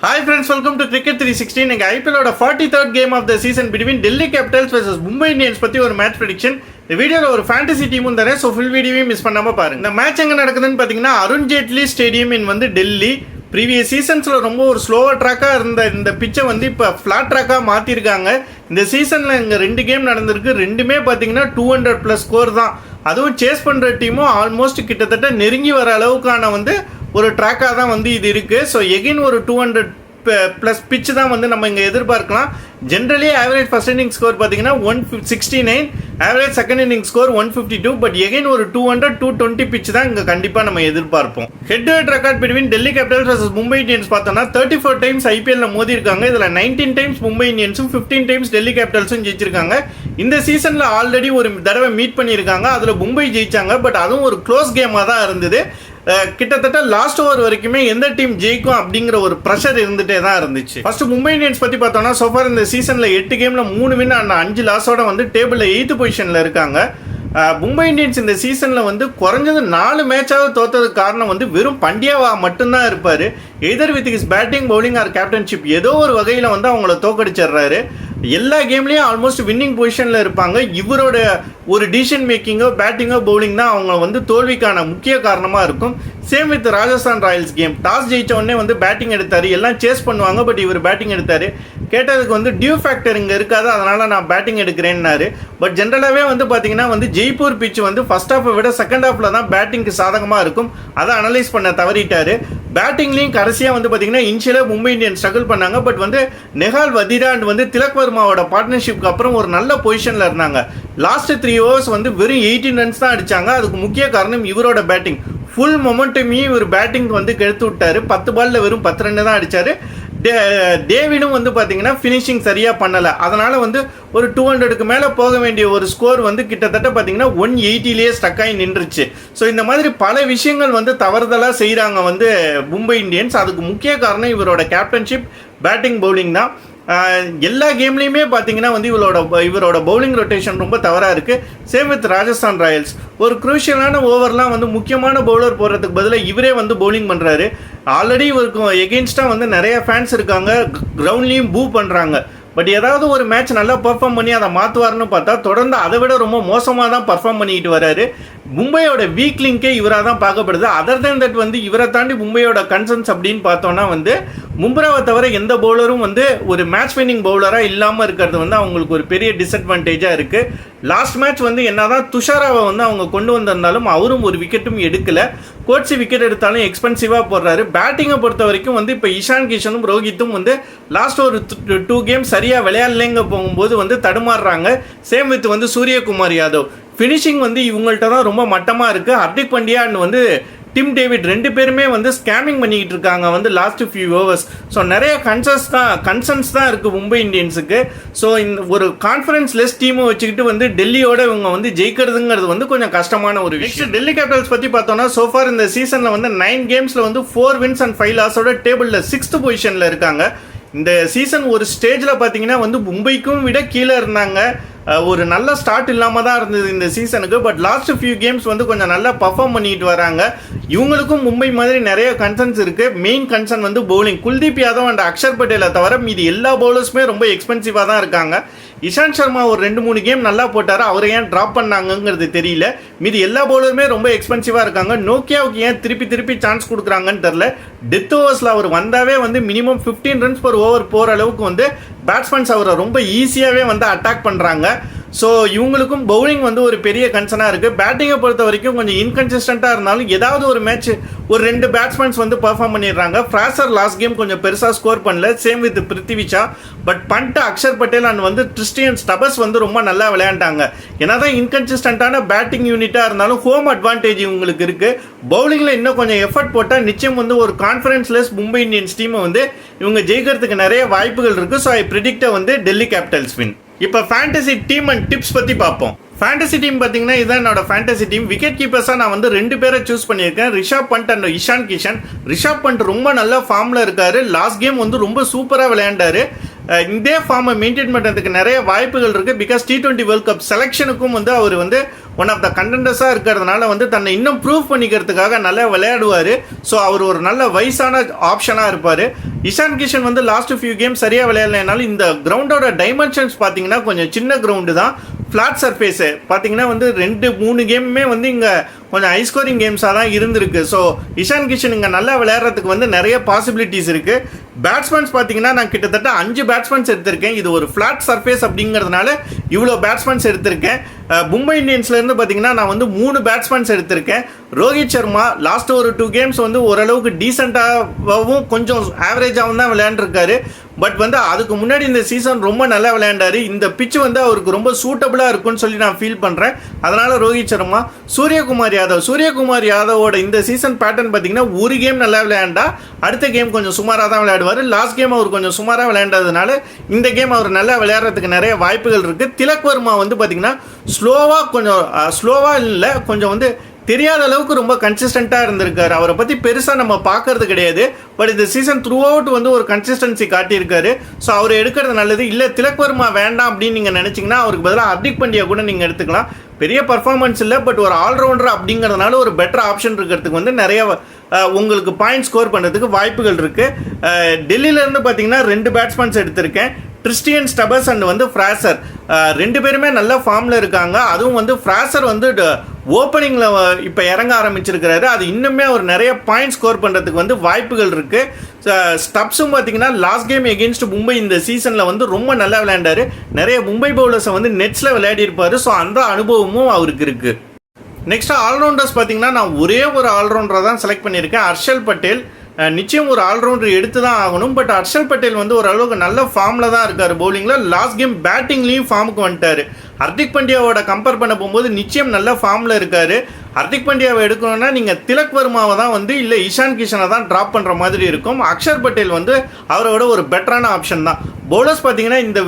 Hi friends, welcome to Cricket 360. இன்னைக்கு ஐபிஎல்லோட 43rd game of the season between Delhi Capitals vs Mumbai Indians பத்தி ஒரு match prediction. இந்த வீடியோல ஒரு ஃபேண்டசி டீமும் தரேன், ஸோ ஃபுல் வீடியோவையும் மிஸ் பண்ணாம பாருங்க. இந்த மேட்ச் எங்க நடக்குதுன்னு பாத்தீங்கன்னா அருண் ஜேட்லி ஸ்டேடியம் இன் வந்து டெல்லி. ப்ரீவியஸ் சீசன்ஸ்ல ரொம்ப ஒரு ஸ்லோவர் ட்ராக்காக இருந்த இந்த பிச்சை வந்து இப்போ ஃப்ளாட் ட்ராக்காக மாற்றிருக்காங்க. இந்த சீசனில் இங்கே 2 கேம் நடந்திருக்கு, ரெண்டுமே பார்த்தீங்கன்னா 200+ ஸ்கோர் தான். அதுவும் சேஸ் பண்ணுற டீமும் ஆல்மோஸ்ட் கிட்டத்தட்ட நெருங்கி வர அளவுக்கான வந்து ஒரு ட்ராக்காக தான் வந்து இது இருக்குது. ஸோ எகைன் ஒரு 200+ பிச் தான் வந்து நம்ம இங்கே எதிர்பார்க்கலாம். Generally average first inning score பார்த்தீங்கன்னா 169, average second inning score 152. But again ஒரு 200-220 பிச் தான் இங்கே கண்டிப்பாக நம்ம எதிர்பார்ப்போம். Head to head record between Delhi Capitals vs Mumbai Indians பார்த்தோம்னா 34 டைம்ஸ் ஐபிஎல்ல மோதி இருக்காங்க. இதில் 19 டைம்ஸ் மும்பை இந்தியன்ஸும் 15 டைம்ஸ் டெல்லி கேபிட்டல்ஸும் ஜெயிச்சிருக்காங்க. இந்த சீசனில் ஆல்ரெடி ஒரு தடவை மீட் பண்ணியிருக்காங்க, அதில் மும்பை ஜெயிச்சாங்க. பட் அதுவும் ஒரு க்ளோஸ் கேமாக தான் இருந்தது. கிட்டத்தட்ட லாஸ்ட் ஓவர் வரைக்குமே எந்த டீம் ஜெயிக்கும் அப்படிங்கிற ஒரு ப்ரெஷர் இருந்துட்டே தான் இருந்துச்சு. ஃபர்ஸ்ட் மும்பை இந்தியன்ஸ் பத்தி பார்த்தோம்னா சோஃபார் இந்த சீசன்ல 8 கேம்ல 3 வின் அண்ட் 5 லாஸோட வந்து டேபிள்ல 8th பொசிஷன்ல இருக்காங்க. மும்பை இந்தியன்ஸ் இந்த சீசனில் வந்து குறைஞ்சது 4 மேட்சாவது தோத்ததுக்கு காரணம் வந்து வெறும் பண்டியாவா மட்டும்தான் இருப்பார். Either with his batting bowling or captaincy ஏதோ ஒரு வகையில் வந்து அவங்கள தோக்கடிச்சிடுறாரு. எல்லா கேம்லேயும் ஆல்மோஸ்ட் வின்னிங் பொசிஷனில் இருப்பாங்க. இவரோட ஒரு டிசிஷன் மேக்கிங்கோ பேட்டிங்கோ பவுலிங் தான் அவங்க வந்து தோல்விக்கான முக்கிய காரணமாக இருக்கும். Same with Rajasthan Royals game, toss ஜெயிச்ச உடனே வந்து பேட்டிங் எடுத்தார். எல்லாம் சேஸ் பண்ணுவாங்க, பட் இவர் பேட்டிங் எடுத்தார். கேட்டதுக்கு வந்து டியூ ஃபேக்டர் இங்கே இருக்காது, அதனால் நான் பேட்டிங் எடுக்கிறேன்னாரு. பட் ஜென்ரலாகவே வந்து பார்த்தீங்கன்னா வந்து ஜெய்ப்பூர் பிச் வந்து ஃபர்ஸ்ட் ஹாஃபை விட செகண்ட் ஹாஃபில் தான் பேட்டிங்க்கு சாதகமாக இருக்கும். அதை அனலைஸ் பண்ண தவறிட்டார். பேட்டிங்லேயும் கடைசியாக வந்து பார்த்தீங்கன்னா இன்ஷியலாக மும்பை இந்தியன்ஸ் ஸ்ட்ரகிள் பண்ணாங்க. பட் வந்து நெஹால் வதீரா அண்ட் வந்து திலக் வர்மாவோட பார்ட்னர்ஷிப்க்கு அப்புறம் ஒரு நல்ல பொசிஷனில் இருந்தாங்க. லாஸ்ட் 3 ஓவர்ஸ் வந்து வெறும் 18 ரன்ஸ் தான் அடித்தாங்க. அதுக்கு முக்கிய காரணம் இவரோட பேட்டிங். ஃபுல் மொமெண்டமையும் இவர் பேட்டிங் வந்து கெடுத்து விட்டார். 10 பாலில் வெறும் 10 ரன் தான் அடித்தார். டேவிடும் வந்து பார்த்தீங்கன்னா ஃபினிஷிங் சரியாக பண்ணலை. அதனால் வந்து ஒரு 200க்கு மேலே போக வேண்டிய ஒரு ஸ்கோர் வந்து கிட்டத்தட்ட பார்த்தீங்கன்னா 180லேயே ஸ்டக் ஆகி நின்றுச்சு. ஸோ இந்த மாதிரி பல விஷயங்கள் வந்து தவறுதலாக செய்கிறாங்க வந்து மும்பை இந்தியன்ஸ். அதுக்கு முக்கிய காரணம் இவரோட கேப்டன்ஷிப், பேட்டிங், பவுலிங் தான். எல்லா கேம்லேயுமே பார்த்தீங்கன்னா வந்து இவரோட பவுலிங் ரொட்டேஷன் ரொம்ப தவறாக இருக்குது. Same with Rajasthan Royals. ஒரு குரூஷியலான ஓவர்லாம் வந்து முக்கியமான பவுலர் போடுறதுக்கு பதிலாக இவரே வந்து பவுலிங் பண்ணுறாரு. ஆல்ரெடி இவருக்கு எகெயின்ஸ்டாக வந்து நிறைய ஃபேன்ஸ் இருக்காங்க, கிரவுண்ட்லேயும் பூ பண்ணுறாங்க. பட் ஏதாவது ஒரு மேட்ச் நல்லா பர்ஃபார்ம் பண்ணி அதை மாற்றுவார்னு பார்த்தா தொடர்ந்து அதை விட ரொம்ப மோசமாக தான் பர்ஃபார்ம் பண்ணிக்கிட்டு வராரு. மும்பையோட வீக் லிங்கே இவராக தான் பார்க்கப்படுது. அதர் தேன் தட் வந்து இவரை தாண்டி மும்பையோட கன்சர்ன்ஸ் அப்படின்னு பார்த்தோன்னா வந்து மும்ராவை தவிர எந்த பவுலரும் வந்து ஒரு மேட்ச் வின்னிங் பவுலராக இல்லாமல் இருக்கிறது வந்து அவங்களுக்கு ஒரு பெரிய டிஸ்அட்வான்டேஜாக இருக்குது. லாஸ்ட் மேட்ச் வந்து என்னதான் துஷாராவை வந்து அவங்க கொண்டு வந்திருந்தாலும் அவரும் ஒரு விக்கெட்டும் எடுக்கலை. கோட்ஸி விக்கெட் எடுத்தாலும் எக்ஸ்பென்சிவாக போடுறாரு. பேட்டிங்கை பொறுத்த வரைக்கும் வந்து இப்போ இஷான் கிஷனும் ரோஹித்தும் வந்து லாஸ்ட் ஒரு 2 கேம் சரியாக விளையாடலைங்க போகும்போது வந்து தடுமாறுறாங்க. சேம் வித் வந்து சூரியகுமார் யாதவ். ஃபினிஷிங் வந்து இவங்கள்ட்ட தான் ரொம்ப மட்டமாக இருக்குது. ஹர்திக் பாண்டியா அண்ட் வந்து டிம் டேவிட் 2 பேருமே வந்து ஸ்கேமிங் பண்ணிக்கிட்டு இருக்காங்க வந்து லாஸ்ட் ஃபியூ ஓவர்ஸ். ஸோ நிறைய கன்சர்ன்ஸ் தான் இருக்குது மும்பை இந்தியன்ஸுக்கு. ஸோ இந்த ஒரு கான்ஃபிடன்ஸ் லெஸ் டீமை வச்சுக்கிட்டு வந்து டெல்லியோட இவங்க வந்து ஜெயிக்கிறதுங்கிறது வந்து கொஞ்சம் கஷ்டமான ஒரு விஷயம். டெல்லி கேபிட்டல்ஸ் பற்றி பார்த்தோம்னா சோஃபார் இந்த சீசனில் வந்து 9 கேம்ஸில் வந்து 4 வின்ஸ் அண்ட் 5 லாஸோட டேபிளில் 6th பொசிஷனில் இருக்காங்க. இந்த சீசன் ஒரு ஸ்டேஜில் பார்த்தீங்கன்னா வந்து மும்பைக்கும் விட கீழே இருந்தாங்க. ஒரு நல்ல ஸ்டார்ட் இல்லாமல் தான் இருந்தது இந்த சீசனுக்கு. பட் லாஸ்ட் ஃபியூ கேம்ஸ் வந்து கொஞ்சம் நல்லா பர்ஃபார்ம் பண்ணிட்டு வராங்க. இவங்களுக்கும் மும்பை மாதிரி நிறைய கன்சர்ன்ஸ் இருக்குது. மெயின் கன்சர்ன் வந்து பவுலிங். குல்தீப் யாதவ் அண்ட் அக்ஷர் பட்டேலை தவிர மீதி எல்லா பவுலர்ஸுமே ரொம்ப எக்ஸ்பென்சிவாக தான் இருக்காங்க. இஷாந்த் சர்மா ஒரு 2-3 கேம் நல்லா போட்டார், அவரை ஏன் ட்ராப் பண்ணாங்கங்கிறது தெரியல. மீதி எல்லா பவுலருமே ரொம்ப எக்ஸ்பென்சிவாக இருக்காங்க. நோக்கியாவுக்கு ஏன் திருப்பி சான்ஸ் கொடுக்குறாங்கன்னு தெரில. டெத் ஓவர்ஸில் அவர் வந்தாவே வந்து மினிமம் 15 ரன்ஸ் per ஓவர் போகிற அளவுக்கு வந்து பேட்ஸ்மேன்ஸ் அவரை ரொம்ப ஈஸியாகவே வந்து அட்டாக் பண்ணுறாங்க. ஸோ இவங்களுக்கும் பவுலிங் வந்து ஒரு பெரிய கன்சர்னாக இருக்குது. பேட்டிங்கை பொறுத்த வரைக்கும் கொஞ்சம் இன்கன்சிஸ்டண்ட்டாக இருந்தாலும் ஏதாவது ஒரு மேட்ச் ஒரு 2 பேட்ஸ்மேன்ஸ் வந்து பர்ஃபார்ம் பண்ணிடுறாங்க. ஃப்ராசர் லாஸ்ட் கேம் கொஞ்சம் பெருசாக ஸ்கோர் பண்ணல, same with Prithvi Shaw. But Pant, Axar Patel and வந்து கிறிஸ்டியன் ஸ்டபஸ் வந்து ரொம்ப நல்லா விளையாண்டாங்க. ஏன்னா தான் இன்கன்சிஸ்டண்ட்டான பேட்டிங் யூனிட்டாக இருந்தாலும் ஹோம் அட்வான்டேஜ் இவங்களுக்கு இருக்குது. பவுலிங்கில் இன்னும் கொஞ்சம் எஃபர்ட் போட்டால் நிச்சயம் வந்து ஒரு கான்ஃபிடன்ஸ்லெஸ் மும்பை இந்தியன்ஸ் டீமை வந்து இவங்க ஜெயிக்கிறதுக்கு நிறைய வாய்ப்புகள் இருக்குது. ஸோ ஐ ப்ரிடிக்ட் வந்து டெல்லி கேபிட்டல்ஸ் வின். இப்போ ஃபேண்டசி டீம் அண்ட் டிப்ஸ் பற்றி பார்ப்போம். ஃபேண்டசி டீம் பார்த்தீங்கன்னா இதுதான் என்னோட ஃபேண்டசி டீம். விக்கெட் கீப்பர்ஸாக நான் வந்து 2 பேரை சூஸ் பண்ணியிருக்கேன், ரிஷப் பண்ட் அண்ட் இஷான் கிஷன். ரிஷப் பண்ட் ரொம்ப நல்ல ஃபார்மில் இருக்கார். லாஸ்ட் கேம் வந்து ரொம்ப சூப்பராக விளையாண்டாரு. இதே ஃபார்மை மெயின்டைன் பண்ணுறதுக்கு நிறைய வாய்ப்புகள் இருக்குது. பிகாஸ் T20 வேர்ல்ட் கப் செலெக்ஷனுக்கும் வந்து அவர் வந்து ஒன் ஆஃப் த கண்டெண்டர்ஸாக இருக்கிறதுனால வந்து தன்னை இன்னும் ப்ரூவ் பண்ணிக்கிறதுக்காக நல்லா விளையாடுவார். ஸோ அவர் ஒரு நல்ல வயசான ஆப்ஷனாக இருப்பார். இஷான் கிஷன் வந்து லாஸ்ட் ஃபியூ கேம் சரியாக விளையாடலைனாலும் இந்த கிரவுண்டோட டைமென்ஷன்ஸ் பார்த்தீங்கன்னா கொஞ்சம் சின்ன கிரவுண்டு தான், ஃப்ளாட் சர்ஃபேஸு பார்த்தீங்கன்னா வந்து 2-3 கேமுமே வந்து இங்கே கொஞ்சம் ஹை ஸ்கோரிங் கேம்ஸாக தான் இருந்திருக்கு. ஸோ இஷான் கிஷன் இங்கே நல்லா விளையாடுறதுக்கு வந்து நிறைய பாசிபிலிட்டிஸ் இருக்குது. பேட்ஸ்மேன்ஸ் பார்த்தீங்கன்னா நான் கிட்டத்தட்ட 5 பேட்ஸ்மேன்ஸ் எடுத்திருக்கேன். இது ஒரு ஃப்ளாட் சர்ஃபேஸ் அப்படிங்கிறதுனால இவ்வளோ பேட்ஸ்மேன்ஸ் எடுத்திருக்கேன். மும்பை இந்தியன்ஸ்லேருந்து பார்த்தீங்கன்னா நான் வந்து 3 பேட்ஸ்மேன்ஸ் எடுத்திருக்கேன். ரோஹித் சர்மா லாஸ்ட் ஒரு 2 கேம்ஸ் வந்து ஓரளவுக்கு டீசெண்டாகவும் கொஞ்சம் ஆவரேஜாகவும் தான் விளையாண்டுருக்காரு. பட் வந்து அதுக்கு முன்னாடி இந்த சீசன் ரொம்ப நல்லா விளையாண்டாரு. இந்த பிச்சு வந்து அவருக்கு ரொம்ப சூட்டபிளாக இருக்கும்னு சொல்லி நான் ஃபீல் பண்ணுறேன். அதனால் ரோஹித் சர்மா. சூரியகுமார் யாதவோட இந்த சீசன் பேட்டர்ன் பார்த்தீங்கன்னா ஒரு கேம் நல்லா விளையாண்டா அடுத்த கேம் கொஞ்சம் சுமாராக தான் விளையாடுவார். லாஸ்ட் கேம் அவர் கொஞ்சம் சுமாராக விளையாண்டதுனால இந்த கேம் அவர் நல்லா விளையாடுறதுக்கு நிறைய வாய்ப்புகள் இருக்குது. திலக் வர்மா வந்து பார்த்தீங்கன்னா ஸ்லோவாக இல்லை, கொஞ்சம் வந்து தெரியாத அளவுக்கு ரொம்ப கன்சிஸ்டண்ட்டாக இருந்திருக்காரு. அவரை பற்றி பெருசாக நம்ம பார்க்கறது கிடையாது. பட் இந்த சீசன் த்ரூ அவுட் வந்து ஒரு கன்சிஸ்டன்சி காட்டியிருக்காரு. ஸோ அவர் எடுக்கிறது நல்லது. இல்லை திலக் வர்மா வேண்டாம் அப்படின்னு நீங்கள் நினச்சிங்கன்னா அவருக்கு பதிலாக ஹர்திக் பாண்டியா கூட நீங்கள் எடுத்துக்கலாம். பெரிய பர்ஃபார்மன்ஸ் இல்லை, பட் ஒரு ஆல்ரவுண்டர் அப்படிங்கிறதுனால ஒரு பெட்டர் ஆப்ஷன் இருக்கிறதுக்கு வந்து நிறைய உங்களுக்கு பாயிண்ட் ஸ்கோர் பண்ணுறதுக்கு வாய்ப்புகள் இருக்குது. டெல்லியிலேருந்து பார்த்தீங்கன்னா 2 பேட்ஸ்மேன்ஸ் எடுத்திருக்கேன். கிறிஸ்டியன் ஸ்டபர்ஸ் அண்ட் வந்து ஃப்ராசர் 2 பேருமே நல்ல ஃபார்மில் இருக்காங்க. அதுவும் வந்து ஃப்ராசர் வந்து ஓப்பனிங்கில் இப்போ இறங்க ஆரம்பிச்சிருக்கிறாரு. அது இன்னுமே அவர் நிறைய பாயிண்ட் ஸ்கோர் பண்ணுறதுக்கு வந்து வாய்ப்புகள் இருக்குது. ஸ்டப்ஸும் பார்த்தீங்கன்னா லாஸ்ட் கேம் எகெயின்ஸ்ட் மும்பை இந்த சீசனில் வந்து ரொம்ப நல்லா விளையாண்டாரு. நிறைய மும்பை பவுலர்ஸை வந்து நெட்ஸில் விளையாடிருப்பார். ஸோ அந்த அனுபவமும் அவருக்கு இருக்குது. நெக்ஸ்ட் ஆல்ரவுண்டர்ஸ் பார்த்தீங்கன்னா நான் ஒரே ஒரு ஆல்ரவுண்டரை தான் செலக்ட் பண்ணியிருக்கேன், ஹர்ஷல் பட்டேல். நிச்சயம் ஒரு ஆல்ரவுண்டர் எடுத்து தான் ஆகணும். பட் ஹர்ஷல் பட்டேல் வந்து ஓரளவுக்கு நல்ல ஃபார்மில் தான் இருக்கார். பவுலிங்கில் லாஸ்ட் கேம் பேட்டிங்லேயும் ஃபார்முக்கு வந்துட்டார். ஹர்திக் பாண்டியாவோட கம்பேர் பண்ண போகும்போது நிச்சயம் நல்ல ஃபார்மில் இருக்கார். ஹர்திக் பாண்டியாவை எடுக்கணும்னா நீங்கள் திலக் வர்மாவை தான் வந்து இல்லை இஷான் கிஷனை தான் ட்ராப் பண்ணுற மாதிரி இருக்கும். அக்ஷர் பட்டேல் வந்து அவரோட ஒரு பெட்டரான ஆப்ஷன் தான். பவுலர்ஸ் பார்த்தீங்கன்னா இந்த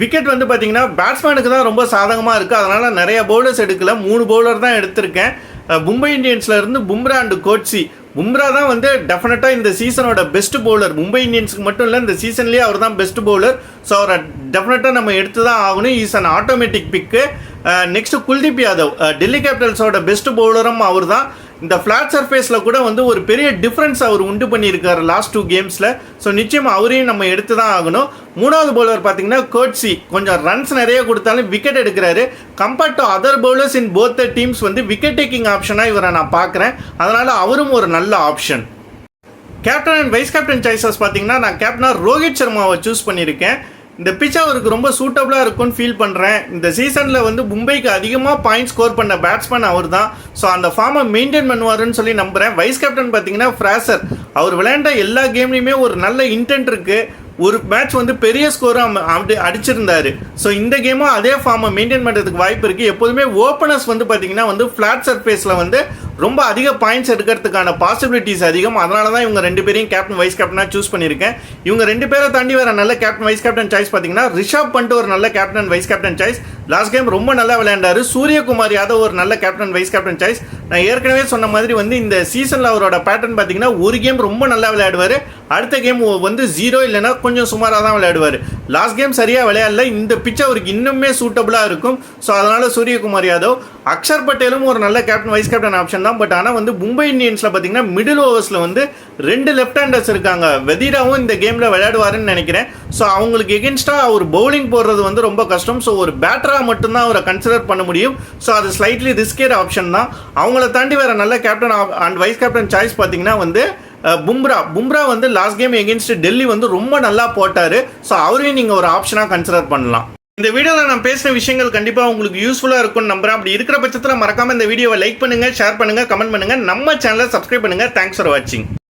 விக்கெட் வந்து பார்த்தீங்கன்னா பேட்ஸ்மேனுக்கு தான் ரொம்ப சாதகமாக இருக்குது. அதனால் நிறைய பவுலர்ஸ் எடுக்கல, 3 பவுலர் தான் எடுத்திருக்கேன். மும்பை இந்தியன்ஸ்லேருந்து பும்ரா அண்டு கோட்ஸி. பும்ரா தான் வந்து டெஃபினட்டாக இந்த சீசனோட பெஸ்ட் பவுலர். மும்பை இந்தியன்ஸுக்கு மட்டும் இல்லை, இந்த சீசன்லேயே அவர் தான் பெஸ்ட் பவுலர். ஸோ அவரை டெஃபினட்டாக நம்ம எடுத்து தான் ஆகணும். இஸ் அன் ஆட்டோமேட்டிக் பிக்கு. நெக்ஸ்ட்டு குல்தீப் யாதவ், டெல்லி கேபிட்டல்ஸோட பெஸ்ட் பவுலரும் அவர் தான். இந்த ஃப்ளாட் சர்ஃபேஸில் கூட வந்து ஒரு பெரிய டிஃப்ரென்ஸ் அவர் உண்டு பண்ணியிருக்காரு லாஸ்ட் 2 கேம்ஸில். ஸோ நிச்சயம் அவரையும் நம்ம எடுத்து தான் ஆகணும். 3வது பவுலர் பார்த்தீங்கன்னா கோட்ஸி. கொஞ்சம் ரன்ஸ் நிறைய கொடுத்தாலும் விக்கெட் எடுக்கிறாரு. Compared to other bowlers in both the teams வந்து விக்கெட் டேக்கிங் ஆப்ஷனாக இவரை நான் பார்க்குறேன். அதனால் அவரும் ஒரு நல்ல option. Captain and vice captain choices பார்த்தீங்கன்னா நான் கேப்டனாக ரோஹித் சர்மாவை சூஸ் பண்ணியிருக்கேன். இந்த பிச் அவருக்கு ரொம்ப சூட்டபிளாக இருக்கும்னு ஃபீல் பண்ணுறேன். இந்த சீசனில் வந்து மும்பைக்கு அதிகமாக பாயிண்ட் ஸ்கோர் பண்ண பேட்ஸ்மேன் அவர் தான். ஸோ அந்த ஃபார்மை மெயின்டைன் பண்ணுவாருன்னு சொல்லி நம்புகிறேன். வைஸ் கேப்டன் பார்த்தீங்கன்னா ஃப்ராசர். அவர் விளையாண்ட எல்லா கேம்லேயுமே ஒரு நல்ல இன்டென்ட் இருக்குது. ஒரு மேட்ச் வந்து பெரிய ஸ்கோரும் அடிச்சிருந்தாரு. ஸோ இந்த கேமும் அதே ஃபார்மை மெயின்டைன் பண்ணுறதுக்கு வாய்ப்பு இருக்குது. எப்போதுமே ஓப்பனர்ஸ் வந்து பார்த்தீங்கன்னா வந்து ஃப்ளாட் சர்ஃபேஸில் வந்து ரொம்ப அதிக பாயிண்ட்ஸ் எடுக்கிறதுக்கான பாசிபிலிட்டிஸ் அதிகம். அதனால தான் இவங்க 2 பேரையும் கேப்டன் வைஸ் கேப்டனாக சூஸ் பண்ணியிருக்கேன். இவங்க 2 பேரை தாண்டி வர நல்ல கேப்டன் வைஸ் கேப்டன் சாய்ஸ் பார்த்தீங்கன்னா ரிஷப் பண்ட் ஒரு நல்ல captain vice captain choice. Last game ரொம்ப நல்லா விளையாண்டாரு. சூரியகுமார் யாதவ் ஒரு நல்ல கேப்டன் வைஸ் கேப்டன் சாய்ஸ். நான் ஏற்கனவே சொன்ன மாதிரி வந்து இந்த சீசனில் அவரோட பேட்டர்ன் பார்த்தீங்கன்னா ஒரு கேம் ரொம்ப நல்லா விளையாடுவார், அடுத்த கேம் வந்து 0 இல்லைன்னா கொஞ்சம் சுமாராக தான் விளையாடுவார். லாஸ்ட் கேம் சரியாக விளையாடல. இந்த பிச் அவருக்கு இன்னுமே சூட்டபுளாக இருக்கும். ஸோ அதனால் சூரியகுமார் யாதவ். அக்ஷர் பட்டேலும் ஒரு நல்ல கேப்டன் வைஸ் கேப்டன் ஆப்ஷன் தான். பட் ஆனால் வந்து மும்பை இந்தியன்ஸில் பார்த்தீங்கன்னா மிடில் ஓவர்ஸில் வந்து 2 லெஃப்ட் ஹேண்டர்ஸ் இருக்காங்க. வெதீராவும் இந்த கேமில் விளையாடுவாருன்னு நினைக்கிறேன். ஸோ அவங்களுக்கு எகென்ஸ்டாக அவர் பவுலிங் போடுறது வந்து ரொம்ப கஷ்டம். ஸோ ஒரு பேட்டராக மட்டும்தான் அவரை கன்சிடர் பண்ண முடியும். ஸோ அது ஸ்லைட்லி ரிஸ்கேட் ஆப்ஷன் தான். அவங்கள தாண்டி வேறு நல்ல captain and vice captain choice பார்த்தீங்கன்னா வந்து பும்ரா வந்து லாஸ்ட் கேம் எகென்ஸ்ட் டெல்லி வந்து ரொம்ப நல்லா போட்டார். ஸோ அவரையும் நீங்கள் ஒரு ஆப்ஷனாக கன்சிடர் பண்ணலாம். இந்த வீடியோவில் நான் பேசின விஷயங்கள் கண்டிப்பாக உங்களுக்கு யூஸ்ஃபுல்லாக இருக்கும்னு நம்புறேன். அப்படி இருக்கிற பட்சத்தில் மறக்காமல் இந்த வீடியோவை லைக் பண்ணுங்கள், ஷேர் பண்ணுங்கள், கமெண்ட் பண்ணுங்கள், நம்ம சேனலை சப்ஸ்கிரைப் பண்ணுங்கள். தேங்க்ஸ் ஃபார் வாட்சிங்.